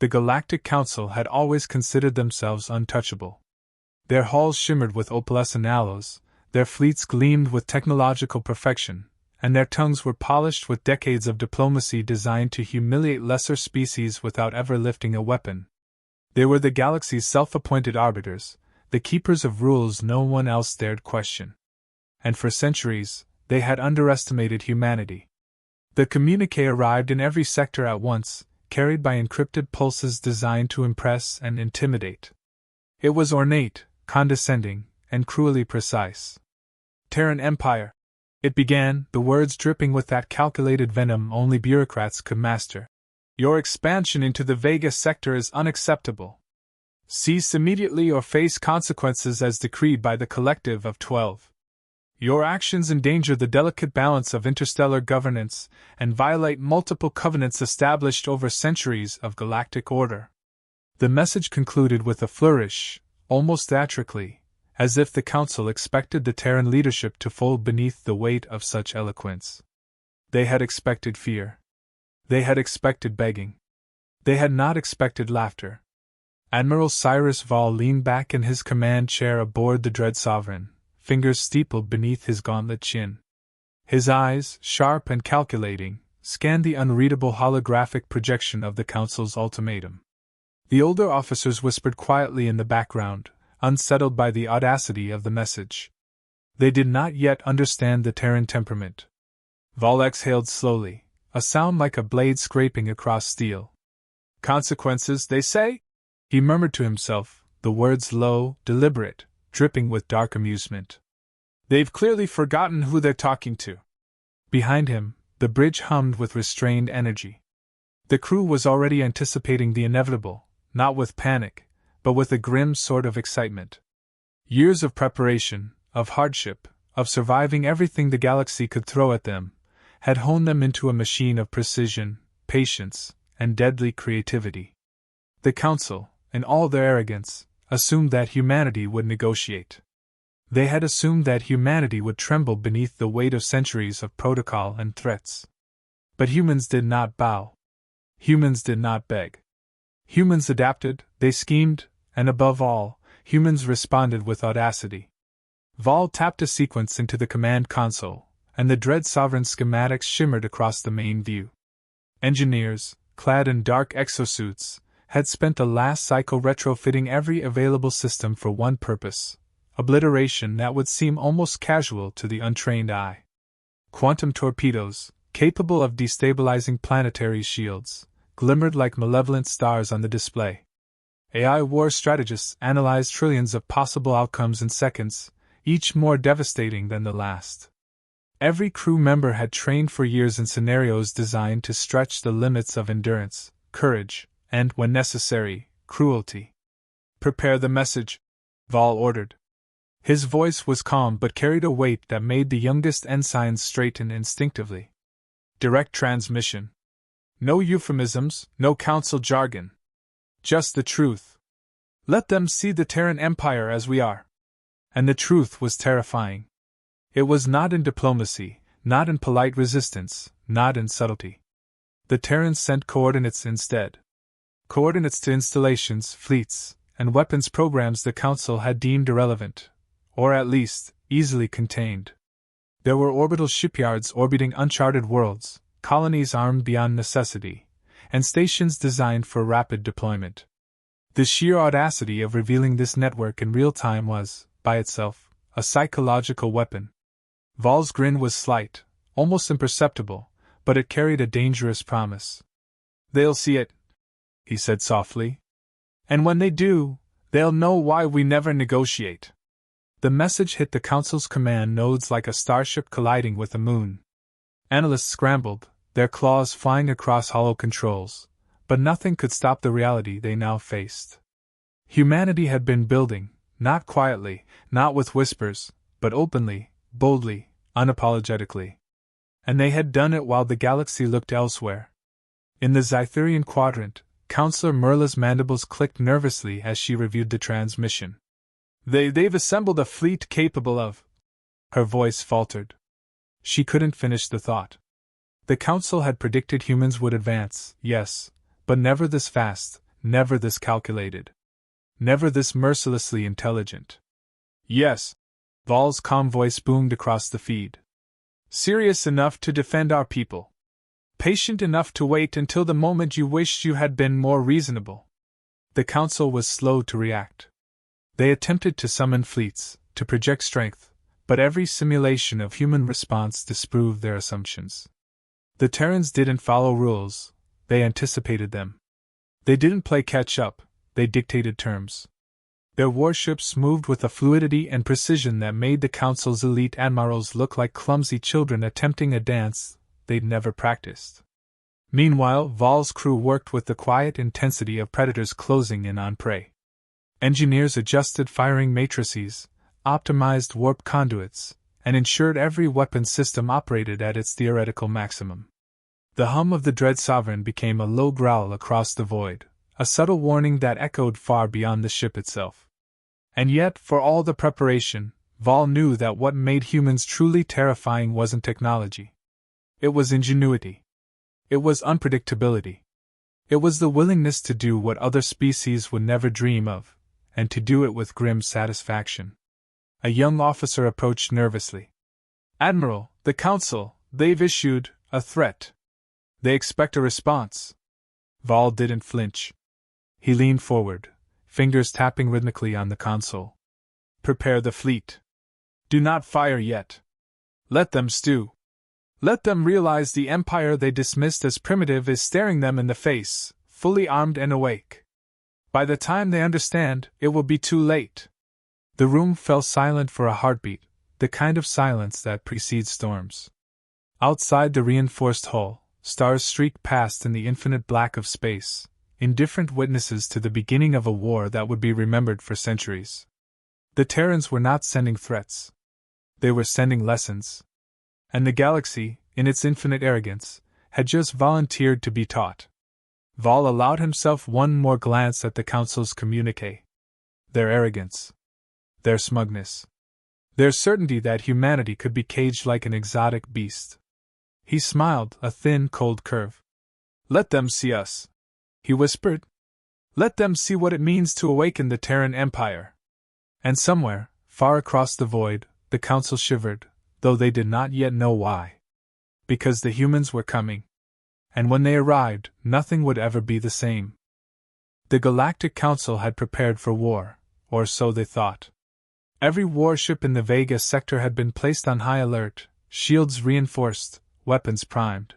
The Galactic Council had always considered themselves untouchable. Their halls shimmered with opalescent alloys, their fleets gleamed with technological perfection, and their tongues were polished with decades of diplomacy designed to humiliate lesser species without ever lifting a weapon. They were the galaxy's self-appointed arbiters, the keepers of rules no one else dared question. And for centuries, they had underestimated humanity. The communique arrived in every sector at once, carried by encrypted pulses designed to impress and intimidate. It was ornate, condescending, and cruelly precise. Terran Empire. It began, the words dripping with that calculated venom only bureaucrats could master. Your expansion into the Vega sector is unacceptable. Cease immediately or face consequences as decreed by the Collective of 12. Your actions endanger the delicate balance of interstellar governance and violate multiple covenants established over centuries of galactic order. The message concluded with a flourish, almost theatrically, as if the Council expected the Terran leadership to fold beneath the weight of such eloquence. They had expected fear. They had expected begging. They had not expected laughter. Admiral Cyrus Vall leaned back in his command chair aboard the Dread Sovereign, fingers steepled beneath his gauntlet chin. His eyes, sharp and calculating, scanned the unreadable holographic projection of the Council's ultimatum. The older officers whispered quietly in the background, unsettled by the audacity of the message. They did not yet understand the Terran temperament. Vall exhaled slowly, a sound like a blade scraping across steel. Consequences, they say? He murmured to himself, the words low, deliberate, dripping with dark amusement. They've clearly forgotten who they're talking to. Behind him, the bridge hummed with restrained energy. The crew was already anticipating the inevitable, not with panic, but with a grim sort of excitement. Years of preparation, of hardship, of surviving everything the galaxy could throw at them, had honed them into a machine of precision, patience, and deadly creativity. The Council, in all their arrogance, assumed that humanity would negotiate. They had assumed that humanity would tremble beneath the weight of centuries of protocol and threats. But humans did not bow. Humans did not beg. Humans adapted, they schemed, and above all, humans responded with audacity. Vall tapped a sequence into the command console, and the Dread Sovereign's schematics shimmered across the main view. Engineers, clad in dark exosuits, had spent the last cycle retrofitting every available system for one purpose: obliteration that would seem almost casual to the untrained eye. Quantum torpedoes, capable of destabilizing planetary shields, glimmered like malevolent stars on the display. AI war strategists analyzed trillions of possible outcomes in seconds, each more devastating than the last. Every crew member had trained for years in scenarios designed to stretch the limits of endurance, courage, and, when necessary, cruelty. Prepare the message, Vall ordered. His voice was calm but carried a weight that made the youngest ensigns straighten instinctively. Direct transmission. No euphemisms, no council jargon. Just the truth. Let them see the Terran Empire as we are. And the truth was terrifying. It was not in diplomacy, not in polite resistance, not in subtlety. The Terrans sent coordinates instead. Coordinates to installations, fleets, and weapons programs the Council had deemed irrelevant, or at least, easily contained. There were orbital shipyards orbiting uncharted worlds, colonies armed beyond necessity, and stations designed for rapid deployment. The sheer audacity of revealing this network in real time was, by itself, a psychological weapon. Vall's grin was slight, almost imperceptible, but it carried a dangerous promise. They'll see it, he said softly. And when they do, they'll know why we never negotiate. The message hit the Council's command nodes like a starship colliding with the moon. Analysts scrambled, their claws flying across hollow controls, but nothing could stop the reality they now faced. Humanity had been building, not quietly, not with whispers, but openly, boldly, unapologetically. And they had done it while the galaxy looked elsewhere. In the Zytherian quadrant, Counselor Merla's mandibles clicked nervously as she reviewed the transmission. They've assembled a fleet capable of... Her voice faltered. She couldn't finish the thought. The Council had predicted humans would advance, yes, but never this fast, never this calculated. Never this mercilessly intelligent. Yes, Val's calm voice boomed across the feed. Serious enough to defend our people. Patient enough to wait until the moment you wished you had been more reasonable. The Council was slow to react. They attempted to summon fleets, to project strength, but every simulation of human response disproved their assumptions. The Terrans didn't follow rules, they anticipated them. They didn't play catch-up, they dictated terms. Their warships moved with a fluidity and precision that made the Council's elite admirals look like clumsy children attempting a dance they'd never practiced. Meanwhile, Val's crew worked with the quiet intensity of predators closing in on prey. Engineers adjusted firing matrices, optimized warp conduits, and ensured every weapon system operated at its theoretical maximum. The hum of the Dread Sovereign became a low growl across the void, a subtle warning that echoed far beyond the ship itself. And yet, for all the preparation, Val knew that what made humans truly terrifying wasn't technology. It was ingenuity. It was unpredictability. It was the willingness to do what other species would never dream of, and to do it with grim satisfaction. A young officer approached nervously. "Admiral, the Council, they've issued a threat. They expect a response." Val didn't flinch. He leaned forward, fingers tapping rhythmically on the console. "Prepare the fleet. Do not fire yet. Let them stew. Let them realize the empire they dismissed as primitive is staring them in the face, fully armed and awake. By the time they understand, it will be too late." The room fell silent for a heartbeat, the kind of silence that precedes storms. Outside the reinforced hull, stars streaked past in the infinite black of space, indifferent witnesses to the beginning of a war that would be remembered for centuries. The Terrans were not sending threats. They were sending lessons. And the galaxy, in its infinite arrogance, had just volunteered to be taught. Val allowed himself one more glance at the Council's communiqué. Their arrogance. Their smugness. Their certainty that humanity could be caged like an exotic beast. He smiled, a thin, cold curve. "Let them see us," he whispered. "Let them see what it means to awaken the Terran Empire." And somewhere, far across the void, the Council shivered, though they did not yet know why. Because the humans were coming. And when they arrived, nothing would ever be the same. The Galactic Council had prepared for war, or so they thought. Every warship in the Vega sector had been placed on high alert, shields reinforced, weapons primed.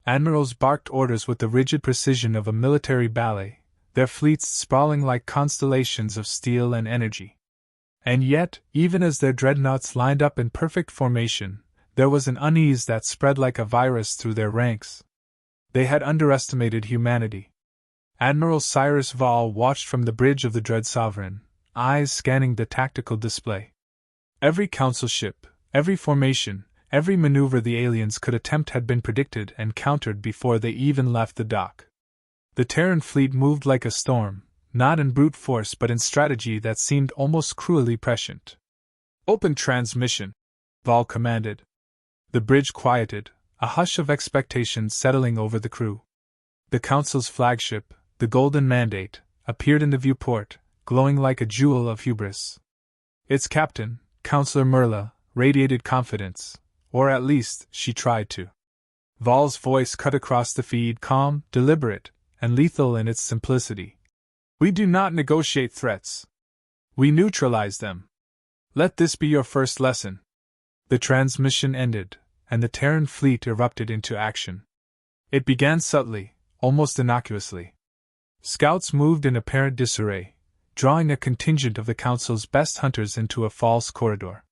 Admirals barked orders with the rigid precision of a military ballet, their fleets sprawling like constellations of steel and energy. And yet, even as their dreadnoughts lined up in perfect formation, there was an unease that spread like a virus through their ranks. They had underestimated humanity. Admiral Cyrus Val watched from the bridge of the Dread Sovereign, eyes scanning the tactical display. Every Council ship, every formation, every maneuver the aliens could attempt had been predicted and countered before they even left the dock. The Terran fleet moved like a storm, not in brute force but in strategy that seemed almost cruelly prescient. "Open transmission," Val commanded. The bridge quieted, a hush of expectation settling over the crew. The Council's flagship, the Golden Mandate, appeared in the viewport, glowing like a jewel of hubris. Its captain, Counselor Merla, radiated confidence, or at least, she tried to. Val's voice cut across the feed, calm, deliberate, and lethal in its simplicity. "We do not negotiate threats. We neutralize them. Let this be your first lesson." The transmission ended, and the Terran fleet erupted into action. It began subtly, almost innocuously. Scouts moved in apparent disarray, drawing a contingent of the Council's best hunters into a false corridor.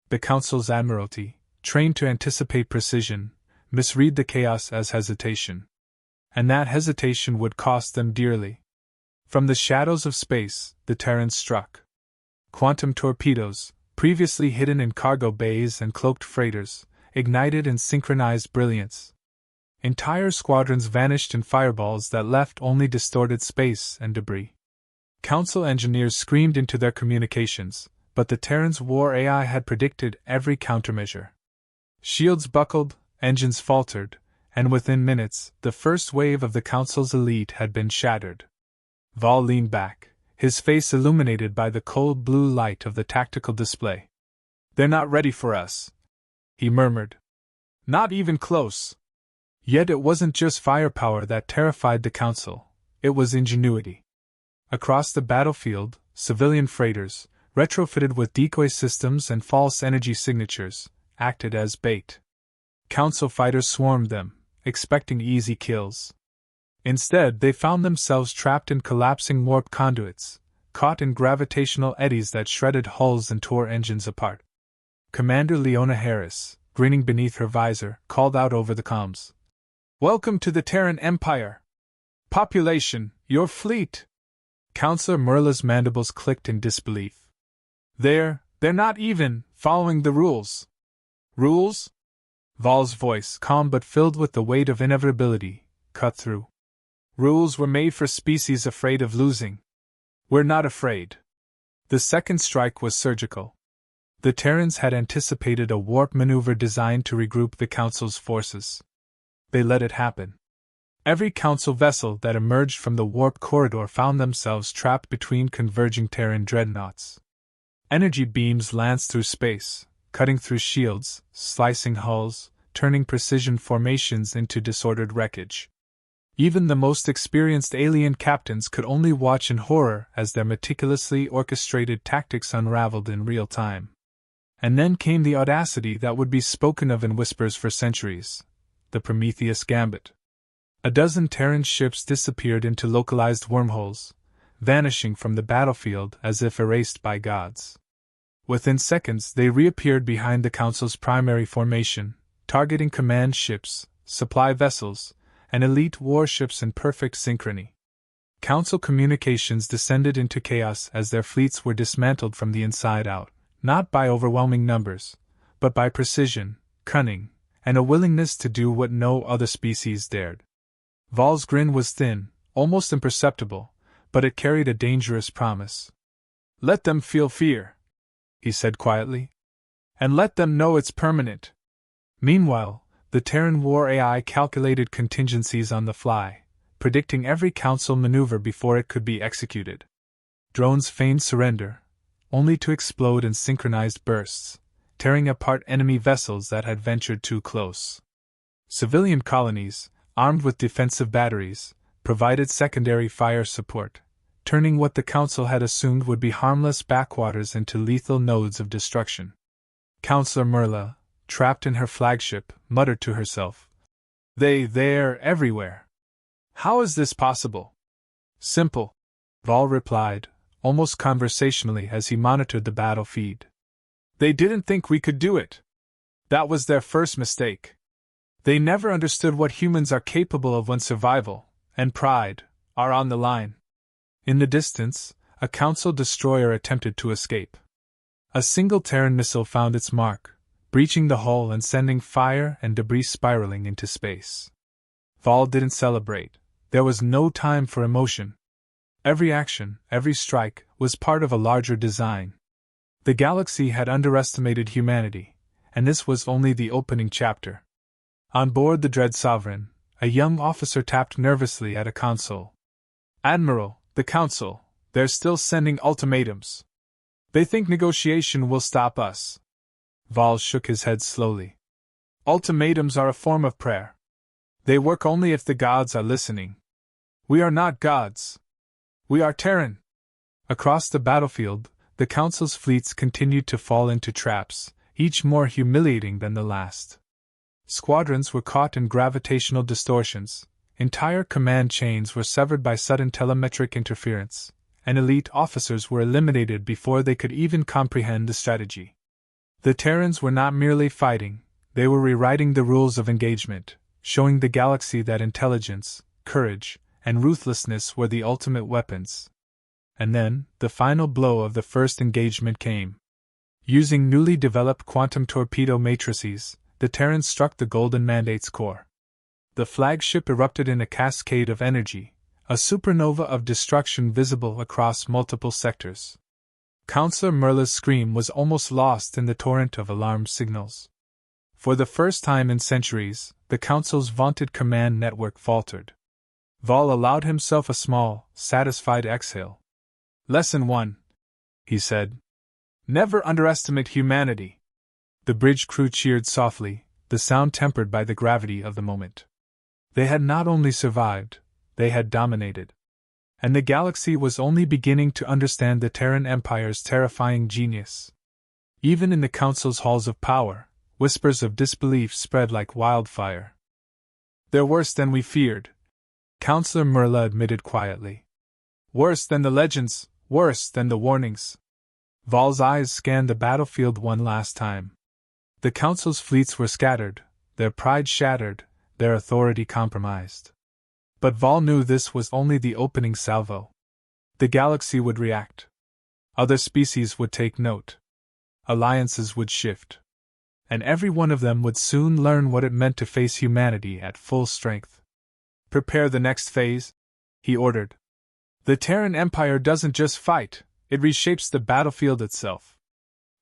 The Council's Admiralty, trained to anticipate precision, misread the chaos as hesitation. And that hesitation would cost them dearly. From the shadows of space, the Terrans struck. Quantum torpedoes, previously hidden in cargo bays and cloaked freighters, ignited in synchronized brilliance. Entire squadrons vanished in fireballs that left only distorted space and debris. Council engineers screamed into their communications, but the Terran's war AI had predicted every countermeasure. Shields buckled, engines faltered, and within minutes, the first wave of the Council's elite had been shattered. Val leaned back, his face illuminated by the cold blue light of the tactical display. "They're not ready for us," he murmured. "Not even close." Yet it wasn't just firepower that terrified the Council, it was ingenuity. Across the battlefield, civilian freighters, retrofitted with decoy systems and false energy signatures, acted as bait. Council fighters swarmed them, expecting easy kills. Instead, they found themselves trapped in collapsing warp conduits, caught in gravitational eddies that shredded hulls and tore engines apart. Commander Leona Harris, grinning beneath her visor, called out over the comms. "Welcome to the Terran Empire! Population, your fleet!" Counselor Merla's mandibles clicked in disbelief. They're not even following the rules." "Rules?" Val's voice, calm but filled with the weight of inevitability, cut through. "Rules were made for species afraid of losing. We're not afraid." The second strike was surgical. The Terrans had anticipated a warp maneuver designed to regroup the Council's forces. They let it happen. Every Council vessel that emerged from the warp corridor found themselves trapped between converging Terran dreadnoughts. Energy beams lanced through space, cutting through shields, slicing hulls, turning precision formations into disordered wreckage. Even the most experienced alien captains could only watch in horror as their meticulously orchestrated tactics unraveled in real time. And then came the audacity that would be spoken of in whispers for centuries: the Prometheus Gambit. A dozen Terran ships disappeared into localized wormholes, vanishing from the battlefield as if erased by gods. Within seconds, they reappeared behind the Council's primary formation, targeting command ships, supply vessels, and elite warships in perfect synchrony. Council communications descended into chaos as their fleets were dismantled from the inside out, not by overwhelming numbers, but by precision, cunning, and a willingness to do what no other species dared. Val's grin was thin, almost imperceptible, but it carried a dangerous promise. "Let them feel fear," he said quietly. "And let them know it's permanent." Meanwhile, the Terran War AI calculated contingencies on the fly, predicting every Council maneuver before it could be executed. Drones feigned surrender, only to explode in synchronized bursts, tearing apart enemy vessels that had ventured too close. Civilian colonies, armed with defensive batteries, provided secondary fire support, turning what the Council had assumed would be harmless backwaters into lethal nodes of destruction. Counselor Merla, trapped in her flagship, muttered to herself, They're everywhere. How is this possible?" "Simple," Val replied, almost conversationally as he monitored the battle feed. "They didn't think we could do it. That was their first mistake. They never understood what humans are capable of when survival and pride are on the line." In the distance, a Council destroyer attempted to escape. A single Terran missile found its mark, breaching the hull and sending fire and debris spiraling into space. Val didn't celebrate. There was no time for emotion. Every action, every strike, was part of a larger design. The galaxy had underestimated humanity, and this was only the opening chapter. On board the Dread Sovereign, a young officer tapped nervously at a console. "Admiral, the Council, they're still sending ultimatums. They think negotiation will stop us." Val shook his head slowly. "Ultimatums are a form of prayer. They work only if the gods are listening. We are not gods. We are Terran." Across the battlefield, the Council's fleets continued to fall into traps, each more humiliating than the last. Squadrons were caught in gravitational distortions, entire command chains were severed by sudden telemetric interference, and elite officers were eliminated before they could even comprehend the strategy. The Terrans were not merely fighting, they were rewriting the rules of engagement, showing the galaxy that intelligence, courage, and ruthlessness were the ultimate weapons. And then, the final blow of the first engagement came. Using newly developed quantum torpedo matrices, the Terrans struck the Golden Mandate's core. The flagship erupted in a cascade of energy, a supernova of destruction visible across multiple sectors. Counselor Merla's scream was almost lost in the torrent of alarm signals. For the first time in centuries, the Council's vaunted command network faltered. Vol allowed himself a small, satisfied exhale. Lesson 1, he said. Never underestimate humanity. The bridge crew cheered softly, the sound tempered by the gravity of the moment. They had not only survived, they had dominated. And the galaxy was only beginning to understand the Terran Empire's terrifying genius. Even in the Council's halls of power, whispers of disbelief spread like wildfire. They're worse than we feared, Councillor Merla admitted quietly. Worse than the legends, worse than the warnings. Vol's eyes scanned the battlefield one last time. The Council's fleets were scattered, their pride shattered, their authority compromised. But Vol knew this was only the opening salvo. The galaxy would react. Other species would take note. Alliances would shift. And every one of them would soon learn what it meant to face humanity at full strength. Prepare the next phase, he ordered. The Terran Empire doesn't just fight, it reshapes the battlefield itself.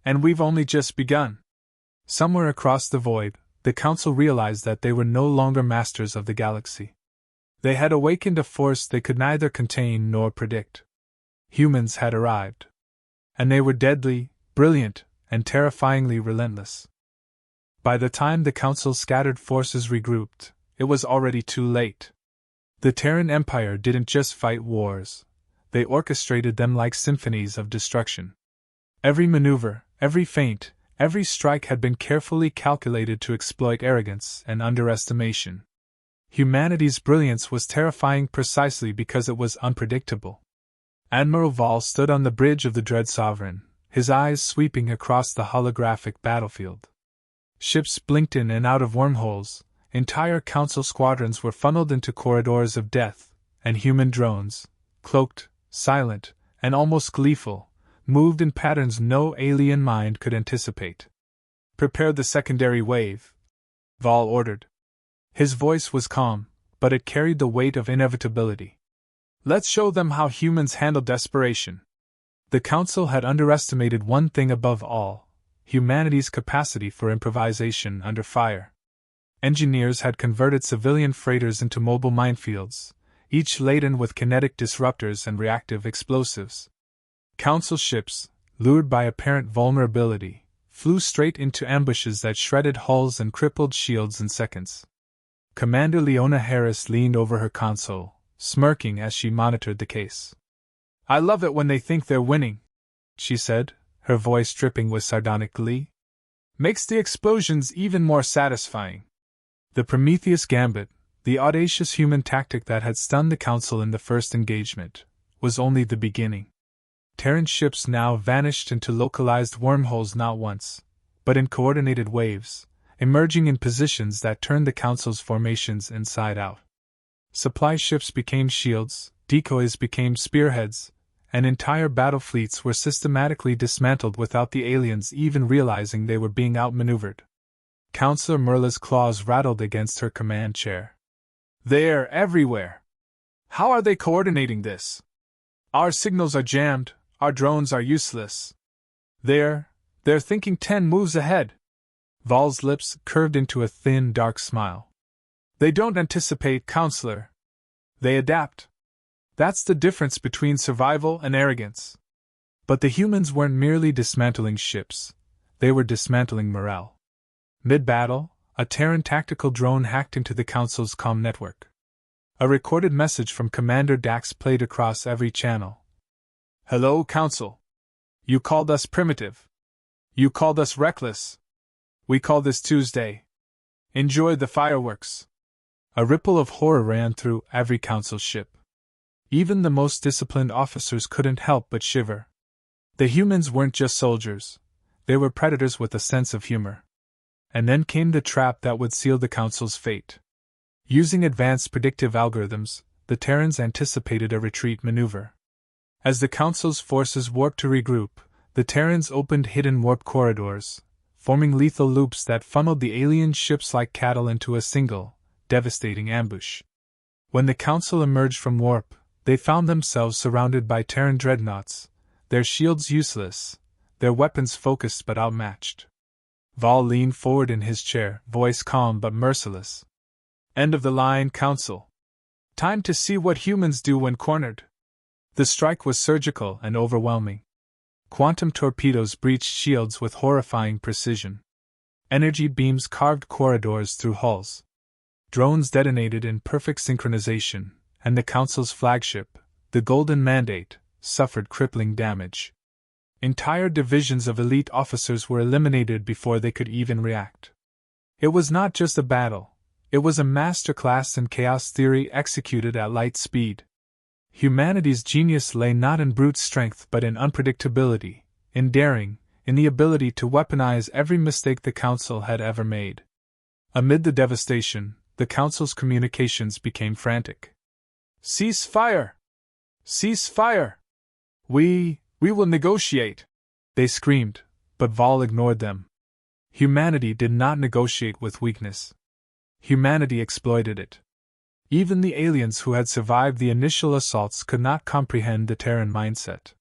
And we've only just begun. Somewhere across the void, the Council realized that they were no longer masters of the galaxy. They had awakened a force they could neither contain nor predict. Humans had arrived. And they were deadly, brilliant, and terrifyingly relentless. By the time the Council's scattered forces regrouped, it was already too late. The Terran Empire didn't just fight wars, they orchestrated them like symphonies of destruction. Every maneuver, every feint, every strike had been carefully calculated to exploit arrogance and underestimation. Humanity's brilliance was terrifying precisely because it was unpredictable. Admiral Vol stood on the bridge of the Dread Sovereign, his eyes sweeping across the holographic battlefield. Ships blinked in and out of wormholes, entire Council squadrons were funneled into corridors of death, and human drones, cloaked, silent, and almost gleeful, moved in patterns no alien mind could anticipate. Prepare the secondary wave, Vol ordered. His voice was calm, but it carried the weight of inevitability. Let's show them how humans handle desperation. The Council had underestimated one thing above all: humanity's capacity for improvisation under fire. Engineers had converted civilian freighters into mobile minefields, each laden with kinetic disruptors and reactive explosives. Council ships, lured by apparent vulnerability, flew straight into ambushes that shredded hulls and crippled shields in seconds. Commander Leona Harris leaned over her console, smirking as she monitored the case. I love it when they think they're winning, she said, her voice dripping with sardonic glee. Makes the explosions even more satisfying. The Prometheus Gambit, the audacious human tactic that had stunned the Council in the first engagement, was only the beginning. Terran ships now vanished into localized wormholes not once, but in coordinated waves, emerging in positions that turned the Council's formations inside out. Supply ships became shields, decoys became spearheads, and entire battle fleets were systematically dismantled without the aliens even realizing they were being outmaneuvered. Councillor Merla's claws rattled against her command chair. They're everywhere. How are they coordinating this? Our signals are jammed, our drones are useless. They're thinking 10 moves ahead. Vol's lips curved into a thin, dark smile. They don't anticipate, Counselor. They adapt. That's the difference between survival and arrogance. But the humans weren't merely dismantling ships, they were dismantling morale. Mid-battle, a Terran tactical drone hacked into the Council's comm network. A recorded message from Commander Dax played across every channel. Hello, Council. You called us primitive. You called us reckless. We call this Tuesday. Enjoy the fireworks. A ripple of horror ran through every Council ship. Even the most disciplined officers couldn't help but shiver. The humans weren't just soldiers, they were predators with a sense of humor. And then came the trap that would seal the Council's fate. Using advanced predictive algorithms, the Terrans anticipated a retreat maneuver. As the Council's forces warped to regroup, the Terrans opened hidden warp corridors, forming lethal loops that funneled the alien ships like cattle into a single, devastating ambush. When the Council emerged from warp, they found themselves surrounded by Terran dreadnoughts, their shields useless, their weapons focused but outmatched. Vol leaned forward in his chair, voice calm but merciless. End of the line, Council. Time to see what humans do when cornered. The strike was surgical and overwhelming. Quantum torpedoes breached shields with horrifying precision. Energy beams carved corridors through hulls. Drones detonated in perfect synchronization, and the Council's flagship, the Golden Mandate, suffered crippling damage. Entire divisions of elite officers were eliminated before they could even react. It was not just a battle, it was a masterclass in chaos theory executed at light speed. Humanity's genius lay not in brute strength but in unpredictability, in daring, in the ability to weaponize every mistake the Council had ever made. Amid the devastation, the Council's communications became frantic. "Cease fire! Cease fire! We will negotiate!" they screamed, but Vol ignored them. Humanity did not negotiate with weakness. Humanity exploited it. Even the aliens who had survived the initial assaults could not comprehend the Terran mindset.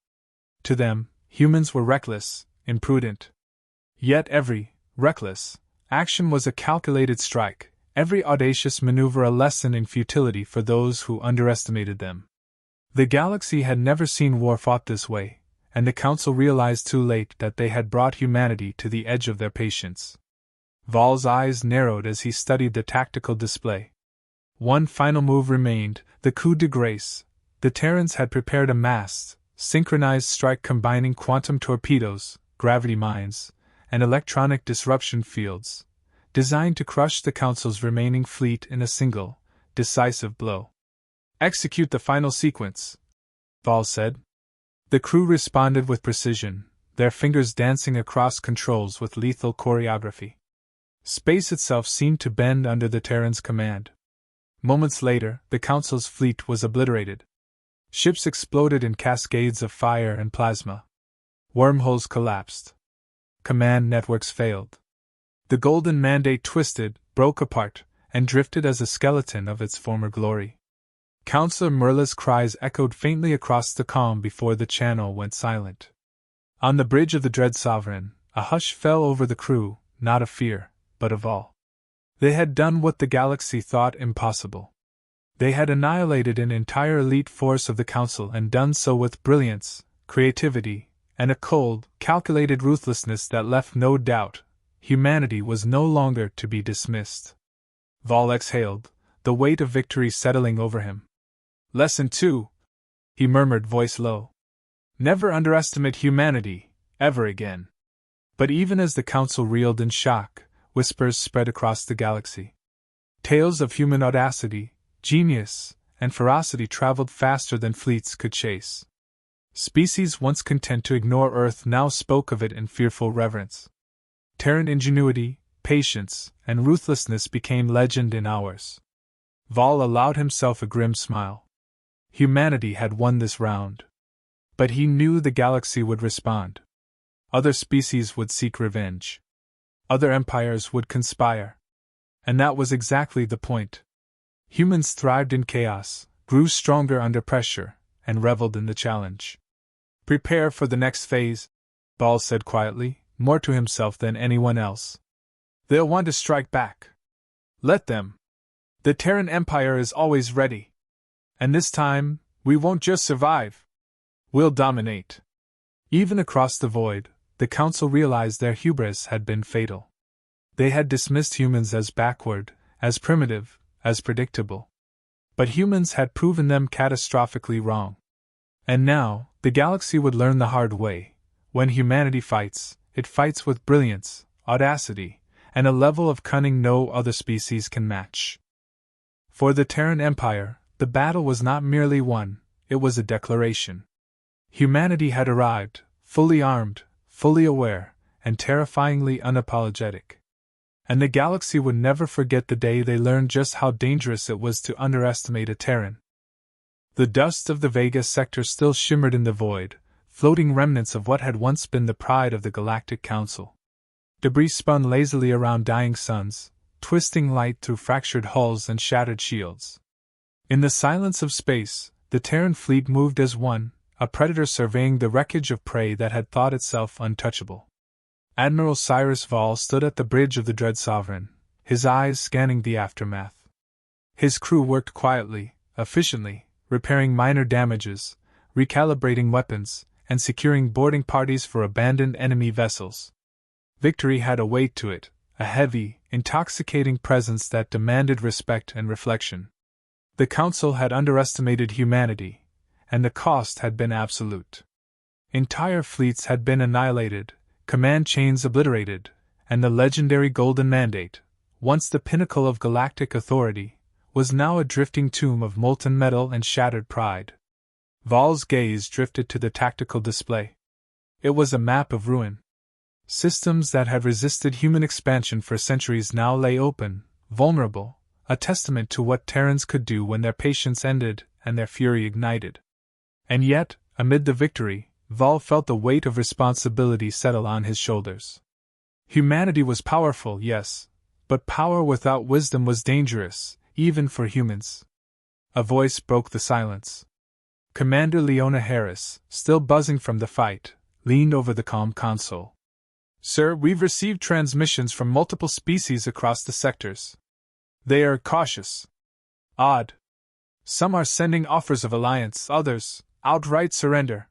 To them, humans were reckless, imprudent. Yet every reckless action was a calculated strike, every audacious maneuver a lesson in futility for those who underestimated them. The galaxy had never seen war fought this way, and the Council realized too late that they had brought humanity to the edge of their patience. Vol's eyes narrowed as he studied the tactical display. One final move remained, the coup de grace. The Terrans had prepared a massed, synchronized strike combining quantum torpedoes, gravity mines, and electronic disruption fields, designed to crush the Council's remaining fleet in a single, decisive blow. "Execute the final sequence," Vol said. The crew responded with precision, their fingers dancing across controls with lethal choreography. Space itself seemed to bend under the Terran's command. Moments later, the Council's fleet was obliterated. Ships exploded in cascades of fire and plasma. Wormholes collapsed. Command networks failed. The Golden Mandate twisted, broke apart, and drifted as a skeleton of its former glory. Counselor Merla's cries echoed faintly across the calm before the channel went silent. On the bridge of the Dread Sovereign, a hush fell over the crew, not of fear, but of awe. They had done what the galaxy thought impossible. They had annihilated an entire elite force of the Council and done so with brilliance, creativity, and a cold, calculated ruthlessness that left no doubt. Humanity was no longer to be dismissed. Vol exhaled, the weight of victory settling over him. "Lesson 2," he murmured, voice low. "Never underestimate humanity, ever again." But even as the Council reeled in shock, whispers spread across the galaxy. Tales of human audacity, genius, and ferocity traveled faster than fleets could chase. Species once content to ignore Earth now spoke of it in fearful reverence. Terran ingenuity, patience, and ruthlessness became legend in ours. Vol allowed himself a grim smile. Humanity had won this round. But he knew the galaxy would respond. Other species would seek revenge. Other empires would conspire. And that was exactly the point. Humans thrived in chaos, grew stronger under pressure, and reveled in the challenge. "Prepare for the next phase," Ball said quietly, more to himself than anyone else. "They'll want to strike back. Let them. The Terran Empire is always ready. And this time, we won't just survive. We'll dominate." Even across the void, the Council realized their hubris had been fatal. They had dismissed humans as backward, as primitive, as predictable. But humans had proven them catastrophically wrong. And now, the galaxy would learn the hard way. When humanity fights, it fights with brilliance, audacity, and a level of cunning no other species can match. For the Terran Empire, the battle was not merely won, it was a declaration. Humanity had arrived, fully armed, fully aware, and terrifyingly unapologetic. And the galaxy would never forget the day they learned just how dangerous it was to underestimate a Terran. The dust of the Vega sector still shimmered in the void, floating remnants of what had once been the pride of the Galactic Council. Debris spun lazily around dying suns, twisting light through fractured hulls and shattered shields. In the silence of space, the Terran fleet moved as one, a predator surveying the wreckage of prey that had thought itself untouchable. Admiral Cyrus Vol stood at the bridge of the Dread Sovereign, his eyes scanning the aftermath. His crew worked quietly, efficiently, repairing minor damages, recalibrating weapons, and securing boarding parties for abandoned enemy vessels. Victory had a weight to it, a heavy, intoxicating presence that demanded respect and reflection. The Council had underestimated humanity, and the cost had been absolute. Entire fleets had been annihilated, command chains obliterated, and the legendary Golden Mandate, once the pinnacle of galactic authority, was now a drifting tomb of molten metal and shattered pride. Val's gaze drifted to the tactical display. It was a map of ruin. Systems that had resisted human expansion for centuries now lay open, vulnerable, a testament to what Terrans could do when their patience ended and their fury ignited. And yet, amid the victory, Val felt the weight of responsibility settle on his shoulders. Humanity was powerful, yes, but power without wisdom was dangerous, even for humans. A voice broke the silence. Commander Leona Harris, still buzzing from the fight, leaned over the comm console. "Sir, we've received transmissions from multiple species across the sectors. They are cautious. Odd. Some are sending offers of alliance, others, outright surrender."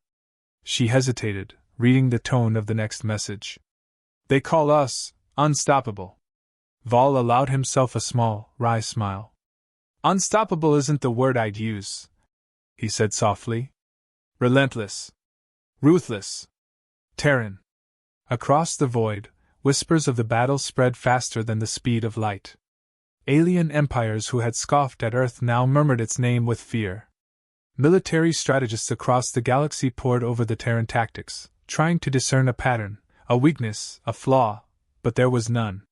She hesitated, reading the tone of the next message. "They call us unstoppable." Val allowed himself a small, wry smile. "Unstoppable isn't the word I'd use," he said softly. "Relentless. Ruthless. Terran." Across the void, whispers of the battle spread faster than the speed of light. Alien empires who had scoffed at Earth now murmured its name with fear. Military strategists across the galaxy pored over the Terran tactics, trying to discern a pattern, a weakness, a flaw, but there was none.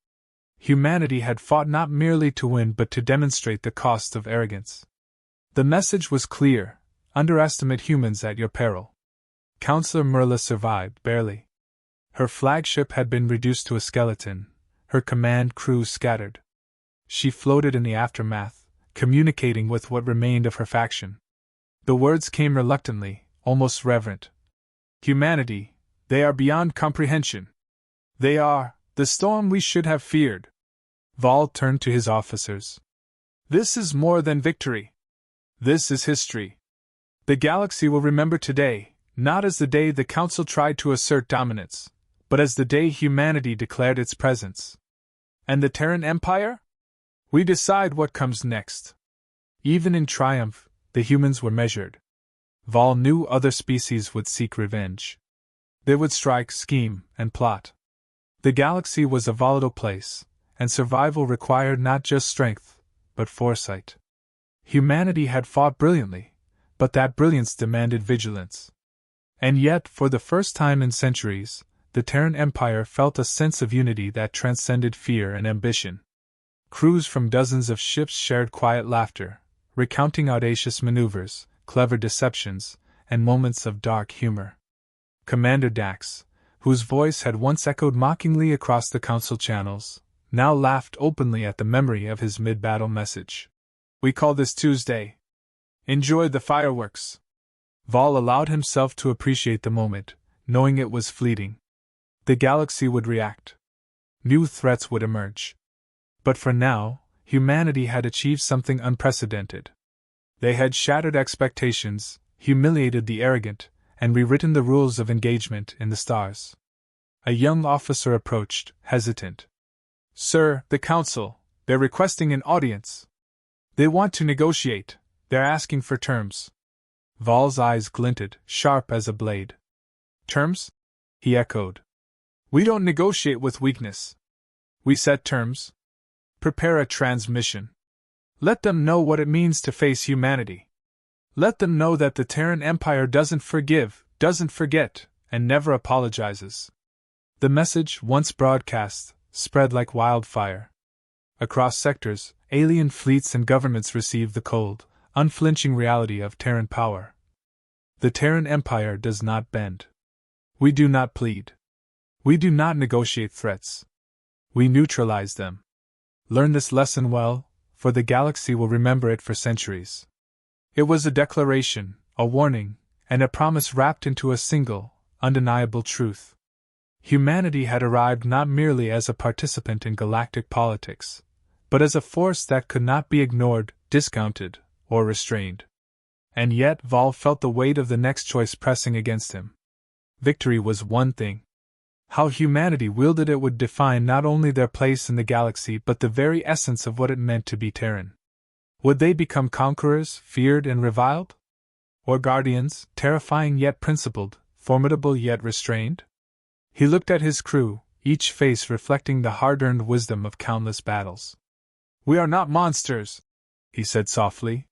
Humanity had fought not merely to win but to demonstrate the cost of arrogance. The message was clear: underestimate humans at your peril. Counselor Merla survived, barely. Her flagship had been reduced to a skeleton, her command crew scattered. She floated in the aftermath, communicating with what remained of her faction. The words came reluctantly, almost reverent. "Humanity, they are beyond comprehension. They are the storm we should have feared." Val turned to his officers. "This is more than victory. This is history. The galaxy will remember today, not as the day the Council tried to assert dominance, but as the day humanity declared its presence. And the Terran Empire? We decide what comes next." Even in triumph, the humans were measured. Val knew other species would seek revenge. They would strike, scheme, and plot. The galaxy was a volatile place, and survival required not just strength, but foresight. Humanity had fought brilliantly, but that brilliance demanded vigilance. And yet, for the first time in centuries, the Terran Empire felt a sense of unity that transcended fear and ambition. Crews from dozens of ships shared quiet laughter, recounting audacious maneuvers, clever deceptions, and moments of dark humor. Commander Dax, whose voice had once echoed mockingly across the Council channels, now laughed openly at the memory of his mid-battle message. "We call this Tuesday. Enjoy the fireworks." Val allowed himself to appreciate the moment, knowing it was fleeting. The galaxy would react. New threats would emerge. But for now, humanity had achieved something unprecedented. They had shattered expectations, humiliated the arrogant, and rewritten the rules of engagement in the stars. A young officer approached, hesitant. "Sir, the Council, they're requesting an audience. They want to negotiate, they're asking for terms." Val's eyes glinted, sharp as a blade. "Terms?" he echoed. "We don't negotiate with weakness. We set terms. Prepare a transmission. Let them know what it means to face humanity. Let them know that the Terran Empire doesn't forgive, doesn't forget, and never apologizes." The message, once broadcast, spread like wildfire. Across sectors, alien fleets and governments received the cold, unflinching reality of Terran power. The Terran Empire does not bend. We do not plead. We do not negotiate threats. We neutralize them. Learn this lesson well, for the galaxy will remember it for centuries. It was a declaration, a warning, and a promise wrapped into a single, undeniable truth. Humanity had arrived not merely as a participant in galactic politics, but as a force that could not be ignored, discounted, or restrained. And yet Vol felt the weight of the next choice pressing against him. Victory was one thing. How humanity wielded it would define not only their place in the galaxy but the very essence of what it meant to be Terran. Would they become conquerors, feared and reviled? Or guardians, terrifying yet principled, formidable yet restrained? He looked at his crew, each face reflecting the hard-earned wisdom of countless battles. "We are not monsters," he said softly.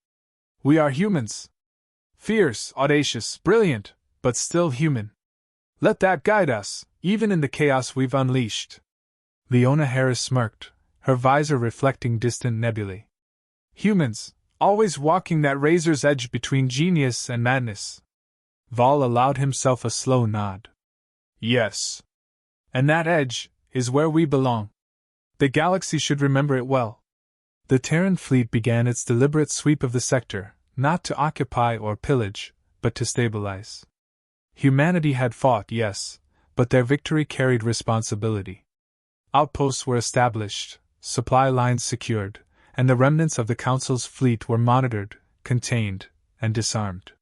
"We are humans. Fierce, audacious, brilliant, but still human. Let that guide us, even in the chaos we've unleashed." Leona Harris smirked, her visor reflecting distant nebulae. "Humans, always walking that razor's edge between genius and madness." Vol allowed himself a slow nod. "Yes. And that edge is where we belong. The galaxy should remember it well." The Terran fleet began its deliberate sweep of the sector, not to occupy or pillage, but to stabilize. Humanity had fought, yes, but their victory carried responsibility. Outposts were established, supply lines secured, and the remnants of the Council's fleet were monitored, contained, and disarmed.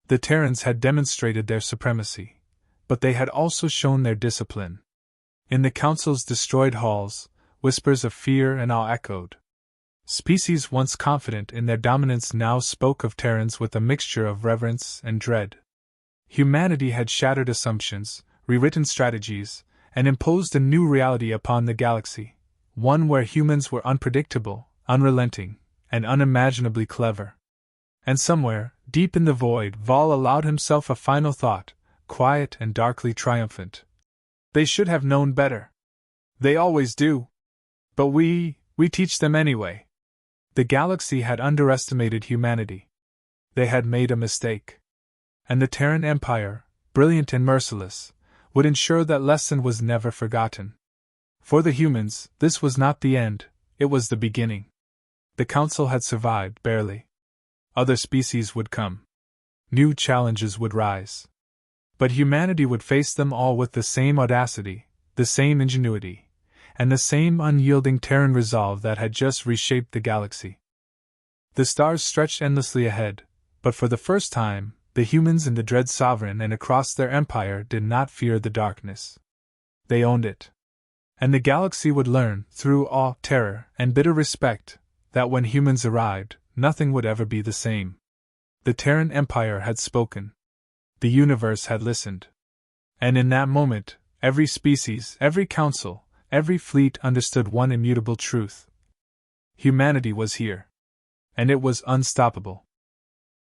The Terrans had demonstrated their supremacy, but they had also shown their discipline. In the Council's destroyed halls, whispers of fear and awe echoed. Species once confident in their dominance now spoke of Terrans with a mixture of reverence and dread. Humanity had shattered assumptions, rewritten strategies, and imposed a new reality upon the galaxy, one where humans were unpredictable, unrelenting, and unimaginably clever. And somewhere, deep in the void, Vol allowed himself a final thought, quiet and darkly triumphant. They should have known better. They always do. But we teach them anyway. The galaxy had underestimated humanity. They had made a mistake. And the Terran Empire, brilliant and merciless, would ensure that lesson was never forgotten. For the humans, this was not the end, it was the beginning. The Council had survived, barely. Other species would come. New challenges would rise. But humanity would face them all with the same audacity, the same ingenuity, and the same unyielding Terran resolve that had just reshaped the galaxy. The stars stretched endlessly ahead, but for the first time, the humans in the Dread Sovereign and across their empire did not fear the darkness. They owned it. And the galaxy would learn, through awe, terror, and bitter respect, that when humans arrived, nothing would ever be the same. The Terran Empire had spoken. The universe had listened. And in that moment, every species, every council, every fleet understood one immutable truth. Humanity was here. And it was unstoppable.